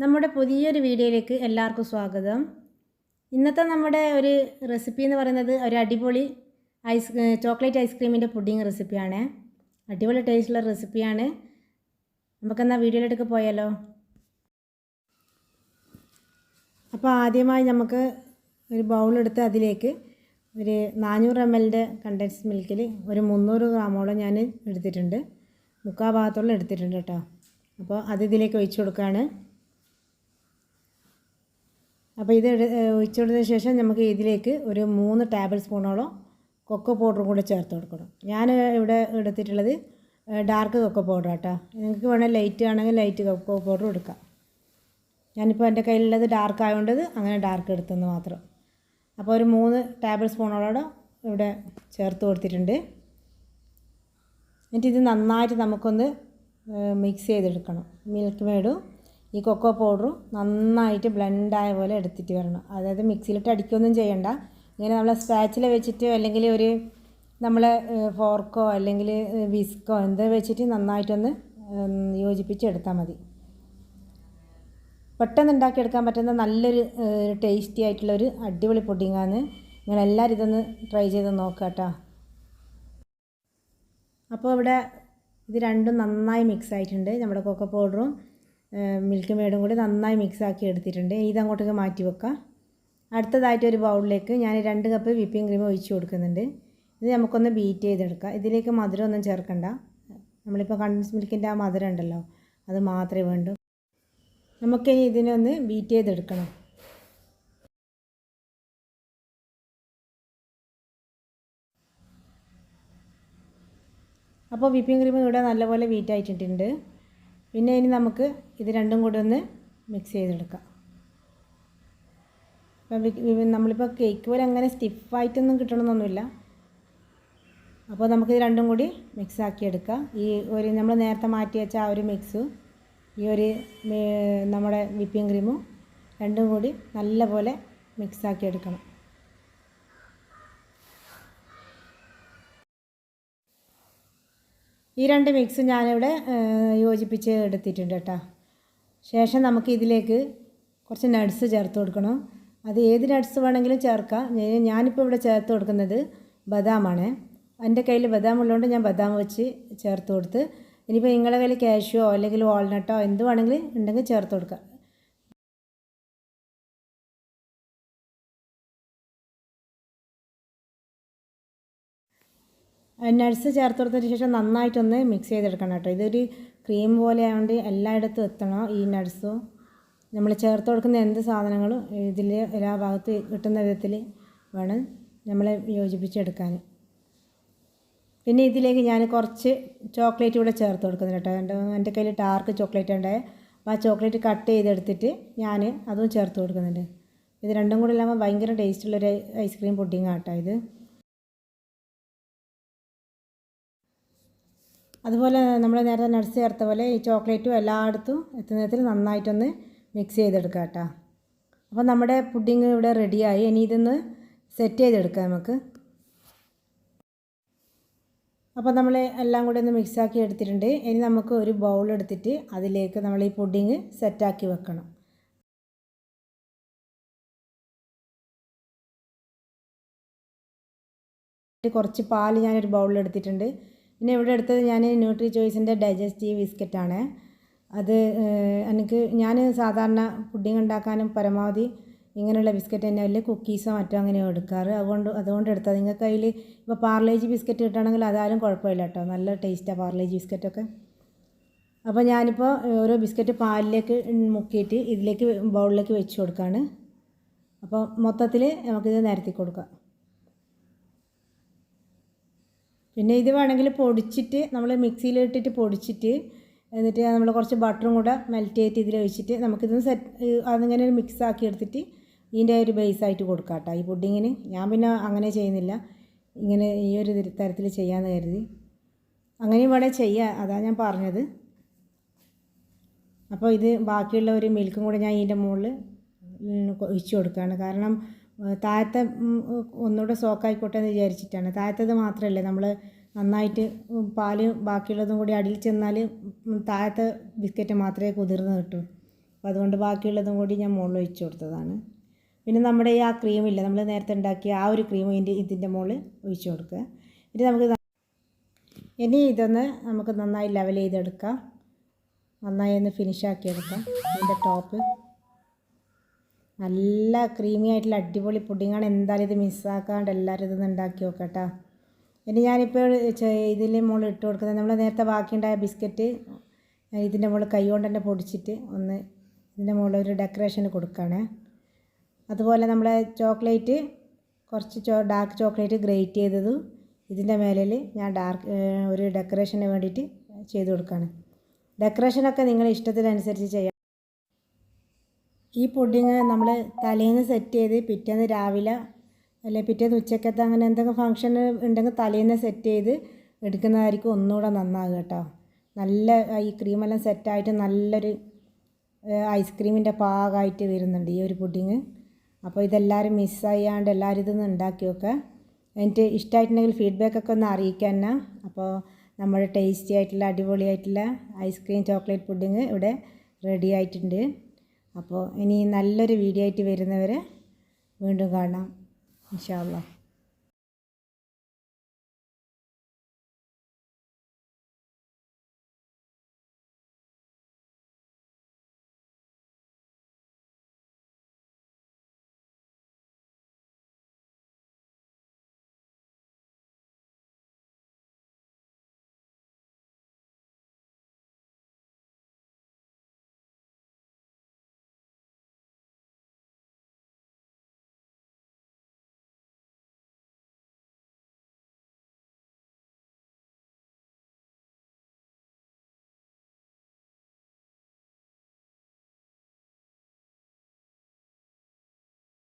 നമ്മുടെ പുതിയൊരു വീഡിയോയിലേക്ക് എല്ലാവർക്കും സ്വാഗതം. ഇന്നത്തെ നമ്മുടെ ഒരു റെസിപ്പി എന്ന് പറയുന്നത് ഒരു അടിപൊളി ചോക്ലേറ്റ് ഐസ്ക്രീമിൻ്റെ പുഡിംഗ് റെസിപ്പിയാണ്. അടിപൊളി ടേസ്റ്റുള്ള റെസിപ്പിയാണ്. നമുക്കെന്നാൽ വീഡിയോയിലേക്ക് പോയാലോ. അപ്പോൾ ആദ്യമായി നമുക്ക് ഒരു ബൗളെടുത്ത് അതിലേക്ക് ഒരു 400 ml കണ്ടൻസ് മിൽക്കിൽ ഒരു 300 ഗ്രാമോളം ഞാൻ എടുത്തിട്ടുണ്ട്. മുക്കാൽ ഭാഗത്തോളം എടുത്തിട്ടുണ്ട് കേട്ടോ. അപ്പോൾ അത് ഇതിലേക്ക് ഒഴിച്ചു കൊടുക്കുകയാണ്. അപ്പോൾ ഇത് ഒഴിച്ചു കൊടുത്തതിന് ശേഷം നമുക്ക് ഇതിലേക്ക് ഒരു 3 ടേബിൾ സ്പൂണോളം കൊക്കോ പൗഡറും കൂടെ ചേർത്ത് കൊടുക്കണം. ഞാൻ ഇവിടെ എടുത്തിട്ടുള്ളത് ഡാർക്ക് കൊക്കോ പൗഡർ കേട്ടോ. നിങ്ങൾക്ക് വേണമെങ്കിൽ ലൈറ്റ് ആണെങ്കിൽ ലൈറ്റ് കൊക്കോ പൗഡർ എടുക്കാം. ഞാനിപ്പോൾ എൻ്റെ കയ്യിലുള്ളത് ഡാർക്ക് ആയതുകൊണ്ട് അങ്ങനെ ഡാർക്ക് എടുത്തെന്ന് മാത്രം. അപ്പോൾ ഒരു 3 ടേബിൾ സ്പൂണോളം ഇവിടെ ചേർത്ത് കൊടുത്തിട്ടുണ്ട്. എന്നിട്ട് ഇത് നന്നായിട്ട് നമുക്കൊന്ന് മിക്സ് ചെയ്തെടുക്കണം. മിൽക്ക് മേഡും ഈ കൊക്കോ പൗഡറും നന്നായിട്ട് ബ്ലെൻഡായ പോലെ എടുത്തിട്ട് വരണം. അതായത് മിക്സിയിലിട്ട് അടിക്കുകയൊന്നും ചെയ്യണ്ട. ഇങ്ങനെ നമ്മളെ സ്പാച്ചില വെച്ചിട്ട് അല്ലെങ്കിൽ ഒരു നമ്മളെ ഫോർക്കോ അല്ലെങ്കിൽ വിസ്കോ എന്താ വെച്ചിട്ട് നന്നായിട്ടൊന്ന് യോജിപ്പിച്ചെടുത്താൽ മതി. പെട്ടെന്ന് ഉണ്ടാക്കിയെടുക്കാൻ പറ്റുന്ന നല്ലൊരു ടേസ്റ്റി ആയിട്ടുള്ളൊരു അടിപൊളി പുഡിങ്ങാണ്. നിങ്ങളെല്ലാവരും ഇതൊന്ന് ട്രൈ ചെയ്ത് നോക്കാം കേട്ടോ. അപ്പോൾ ഇവിടെ ഇത് രണ്ടും നന്നായി മിക്സ് ആയിട്ടുണ്ട്. നമ്മുടെ കൊക്കോ പൗഡറും മിൽക്ക് മേഡും കൂടി നന്നായി മിക്സാക്കി എടുത്തിട്ടുണ്ട്. ഇതങ്ങോട്ടേക്ക് മാറ്റി വെക്കാം. അടുത്തതായിട്ട് ഒരു ബൗളിലേക്ക് ഞാൻ 2 കപ്പ് വിപ്പിംഗ് ക്രീം ഒഴിച്ച് കൊടുക്കുന്നുണ്ട്. ഇത് നമുക്കൊന്ന് ബീറ്റ് ചെയ്തെടുക്കാം. ഇതിലേക്ക് മധുരം ഒന്നും ചേർക്കണ്ട. നമ്മളിപ്പോൾ കണ്ടൻസ് മിൽക്കിൻ്റെ ആ മധുരം ഉണ്ടല്ലോ അത് മാത്രമേ വേണ്ടൂ. നമുക്കിനി ഇതിനൊന്ന് ബീറ്റ് ചെയ്തെടുക്കണം. അപ്പോൾ വിപ്പിംഗ് ക്രീം ഇവിടെ നല്ലപോലെ ബീറ്റ് ആയിട്ടുണ്ട്. പിന്നെ ഇനി നമുക്ക് ഇത് രണ്ടും കൂടി ഒന്ന് മിക്സ് ചെയ്തെടുക്കാം. അപ്പം നമ്മളിപ്പോൾ കേക്ക് പോലെ അങ്ങനെ സ്റ്റിഫായിട്ടൊന്നും കിട്ടണമെന്നൊന്നുമില്ല. അപ്പോൾ നമുക്കിത് രണ്ടും കൂടി മിക്സാക്കി എടുക്കാം. ഈ ഒരു നമ്മൾ നേരത്തെ മാറ്റി വെച്ച ആ ഒരു മിക്സും ഈ ഒരു നമ്മുടെ വിപ്പിംഗ് ക്രീമും രണ്ടും കൂടി നല്ലപോലെ മിക്സാക്കി എടുക്കണം. ഈ 2 മിക്സ് ഞാനിവിടെ യോജിപ്പിച്ച് എടുത്തിട്ടുണ്ട് കേട്ടോ. ശേഷം നമുക്ക് ഇതിലേക്ക് കുറച്ച് നട്ട്സ് ചേർത്ത് കൊടുക്കണം. അത് ഏത് നട്ട്സ് വേണമെങ്കിലും ചേർക്കാം. ഞാനിപ്പോൾ ഇവിടെ ചേർത്ത് കൊടുക്കുന്നത് ബദാമാണ്. എൻ്റെ കയ്യിൽ ബദാം ഉള്ളതുകൊണ്ട് ഞാൻ ബദാം വെച്ച് ചേർത്ത് കൊടുത്ത്. ഇനിയിപ്പോൾ നിങ്ങളുടെ കയ്യിൽ കാഷ്യോ അല്ലെങ്കിൽ വാൾനട്ടോ എന്ത് വേണമെങ്കിലും ഉണ്ടെങ്കിൽ ചേർത്ത് കൊടുക്കാം. നട്ട്സ് ചേർത്ത് കൊടുത്തതിന് ശേഷം നന്നായിട്ടൊന്ന് മിക്സ് ചെയ്തെടുക്കണം കേട്ടോ. ഇതൊരു ക്രീം പോലെ ആയതുകൊണ്ട് എല്ലായിടത്തും എത്തണം. ഈ നട്ട്സും നമ്മൾ ചേർത്ത് കൊടുക്കുന്ന എന്ത് സാധനങ്ങളും ഇതിൽ എല്ലാ ഭാഗത്തും കിട്ടുന്ന വിധത്തിൽ വേണം നമ്മൾ യോജിപ്പിച്ചെടുക്കാൻ. പിന്നെ ഇതിലേക്ക് ഞാൻ കുറച്ച് ചോക്ലേറ്റ് കൂടെ ചേർത്ത് കൊടുക്കുന്നുണ്ട് കേട്ടോ. എൻ്റെ കയ്യിൽ ഡാർക്ക് ചോക്ലേറ്റ് ഉണ്ടായ അപ്പോൾ ആ ചോക്ലേറ്റ് കട്ട് ചെയ്തെടുത്തിട്ട് ഞാൻ അതും ചേർത്ത് കൊടുക്കുന്നുണ്ട്. ഇത് രണ്ടും കൂടി ഇല്ലാமல் ഭയങ്കര ടേസ്റ്റുള്ളൊരു ഐസ്ക്രീം പുഡിങ്ങാണ് കേട്ടോ ഇത്. അതുപോലെ നമ്മൾ നേരത്തെ നട്ട്സ് ചേർത്ത പോലെ ഈ ചോക്ലേറ്റും എല്ലായിടത്തും എത്തുന്ന വിധത്തിൽ നന്നായിട്ടൊന്ന് മിക്സ് ചെയ്തെടുക്കുക കേട്ടോ. അപ്പോൾ നമ്മുടെ പുഡിങ് ഇവിടെ റെഡിയായി. ഇനി ഇതൊന്ന് സെറ്റ് ചെയ്തെടുക്കാം നമുക്ക്. അപ്പോൾ നമ്മൾ എല്ലാം കൂടി ഒന്ന് മിക്സാക്കി എടുത്തിട്ടുണ്ട്. ഇനി നമുക്ക് ഒരു ബൗൾ എടുത്തിട്ട് അതിലേക്ക് നമ്മൾ ഈ പുഡിങ് സെറ്റാക്കി വെക്കണം. കുറച്ച് പാൽ ഞാനൊരു ബൗളിൽ എടുത്തിട്ടുണ്ട്. പിന്നെ ഇവിടെ എടുത്തത് ഞാൻ ന്യൂട്രി ചോയ്സിൻ്റെ ഡൈജസ്റ്റീവ് ബിസ്ക്കറ്റാണ്. അത് ഞാൻ സാധാരണ പുഡിങ് ഉണ്ടാക്കാനും പരമാവധി ഇങ്ങനെയുള്ള ബിസ്ക്കറ്റ് തന്നെ അല്ലേ കുക്കീസോ മറ്റോ അങ്ങനെയോ എടുക്കാറ്. അതുകൊണ്ട് എടുത്തത്. നിങ്ങൾക്ക് കയ്യിൽ ഇപ്പോൾ പാർലേജി ബിസ്ക്കറ്റ് കിട്ടുകയാണെങ്കിൽ അതായാലും കുഴപ്പമില്ല കേട്ടോ. നല്ല ടേസ്റ്റാണ് പാർലേജി ബിസ്ക്കറ്റൊക്കെ. അപ്പോൾ ഞാനിപ്പോൾ ഓരോ ബിസ്ക്കറ്റ് പാലിലേക്ക് മുക്കിയിട്ട് ഇതിലേക്ക് ബൗളിലേക്ക് വെച്ച് കൊടുക്കുകയാണ്. അപ്പോൾ മൊത്തത്തിൽ നമുക്കിത് നിരത്തി കൊടുക്കാം. പിന്നെ ഇത് വേണമെങ്കിൽ പൊടിച്ചിട്ട് നമ്മൾ മിക്സിയിലിട്ടിട്ട് പൊടിച്ചിട്ട് എന്നിട്ട് നമ്മൾ കുറച്ച് ബട്ടറും കൂടെ മെൽറ്റ് ചെയ്തിട്ട് ഇതിൽ ഒഴിച്ചിട്ട് നമുക്കിതൊന്ന് അതിങ്ങനെ ഒരു മിക്സാക്കി എടുത്തിട്ട് ഇതിൻ്റെ ഒരു ബേസായിട്ട് കൊടുക്കാം കേട്ടോ ഈ പുഡിങ്ങിന്. ഞാൻ പിന്നെ അങ്ങനെ ചെയ്യുന്നില്ല. ഇങ്ങനെ ഈ ഒരു തരത്തിൽ ചെയ്യാമെന്ന് കരുതി. അങ്ങനെയും ഇവിടെ ചെയ്യാം, അതാണ് ഞാൻ പറഞ്ഞത്. അപ്പോൾ ഇത് ബാക്കിയുള്ള ഒരു മിൽക്കും കൂടെ ഞാൻ ഇതിൻ്റെ മുകളിൽ ഒഴിച്ച് കൊടുക്കുകയാണ്. കാരണം താഴത്തെ ഒന്നുകൂടെ സോക്കായിക്കോട്ടെ എന്ന് വിചാരിച്ചിട്ടാണ്. താഴത്തത് മാത്രമല്ലേ നമ്മൾ നന്നായിട്ട് പാല് ബാക്കിയുള്ളതും കൂടി അടിയിൽ ചെന്നാൽ താഴത്തെ ബിസ്ക്കറ്റ് മാത്രമേ കുതിർന്ന് കിട്ടൂ. അപ്പോൾ അതുകൊണ്ട് ബാക്കിയുള്ളതും കൂടി ഞാൻ മുകളിൽ ഒഴിച്ച് കൊടുത്തതാണ്. പിന്നെ നമ്മുടെ ഈ ആ ക്രീമില്ല, നമ്മൾ നേരത്തെ ഉണ്ടാക്കിയ ആ ഒരു ക്രീം ഇതിൻ്റെ മുകളിൽ ഒഴിച്ച് കൊടുക്കുക. ഇനി ഇതൊന്ന് നമുക്ക് നന്നായി ലെവൽ ചെയ്തെടുക്കാം, നന്നായി ഒന്ന് ഫിനിഷാക്കി എടുക്കാം. ഇതിൻ്റെ ടോപ്പ് നല്ല ക്രീമി ആയിട്ടുള്ള അടിപൊളി പുഡിങ്ങാണ്. എന്തായാലും ഇത് മിസ്സാക്കാണ്ട് എല്ലാവരും ഇതൊന്ന് ഉണ്ടാക്കി നോക്കട്ടോ. ഇനി ഞാനിപ്പോൾ ഇതിൻ്റെ മുകളിൽ ഇട്ട് കൊടുക്കുന്നത് നമ്മൾ നേരത്തെ ബാക്കിയുണ്ടായ ബിസ്ക്കറ്റ് ഇതിൻ്റെ മുകളിൽ കൈ കൊണ്ട് തന്നെ പൊടിച്ചിട്ട് ഒന്ന് ഇതിൻ്റെ മുകളിൽ ഒരു ഡെക്കറേഷന് കൊടുക്കുകയാണ്. അതുപോലെ നമ്മളെ ചോക്ലേറ്റ് കുറച്ച് ഡാർക്ക് ചോക്ലേറ്റ് ഗ്രേറ്റ് ചെയ്തതും ഇതിൻ്റെ മേലിൽ ഞാൻ ഒരു ഡെക്കറേഷന് വേണ്ടിയിട്ട് ചെയ്ത് കൊടുക്കുകയാണ്. ഡെക്കറേഷനൊക്കെ നിങ്ങളുടെ ഇഷ്ടത്തിനനുസരിച്ച് ചെയ്യാം. ഈ പുഡിങ് നമ്മൾ തലേന്ന് സെറ്റ് ചെയ്ത് പിറ്റേന്ന് രാവിലെ അല്ലെങ്കിൽ പിറ്റേന്ന് ഉച്ചക്കത്തെ അങ്ങനെ എന്തെങ്കിലും ഫംഗ്ഷൻ ഉണ്ടെങ്കിൽ തലേന്ന് സെറ്റ് ചെയ്ത് എടുക്കുന്നതായിരിക്കും ഒന്നുകൂടെ നന്നാകുക കേട്ടോ. നല്ല ഈ ക്രീമെല്ലാം സെറ്റായിട്ട് നല്ലൊരു ഐസ്ക്രീമിൻ്റെ പാകമായിട്ട് വരുന്നുണ്ട് ഈ ഒരു പുഡിങ്. അപ്പോൾ ഇതെല്ലാവരും മിസ്സായാണ്ട് എല്ലാവരും ഇതൊന്ന് ഉണ്ടാക്കി വെക്കുക. എനിക്ക് ഇഷ്ടമായിട്ടുണ്ടെങ്കിൽ ഫീഡ്ബാക്കൊക്കെ ഒന്ന് അറിയിക്കാൻ തന്നെ. അപ്പോൾ നമ്മുടെ ടേസ്റ്റി ആയിട്ടുള്ള അടിപൊളിയായിട്ടുള്ള ഐസ്ക്രീം ചോക്ലേറ്റ് പുഡിങ് ഇവിടെ റെഡി ആയിട്ടുണ്ട്. അപ്പോൾ ഇനി നല്ലൊരു വീഡിയോ ആയിട്ട് വരുന്നവരെ വീണ്ടും കാണാം ഇൻഷാ അല്ലാഹ്.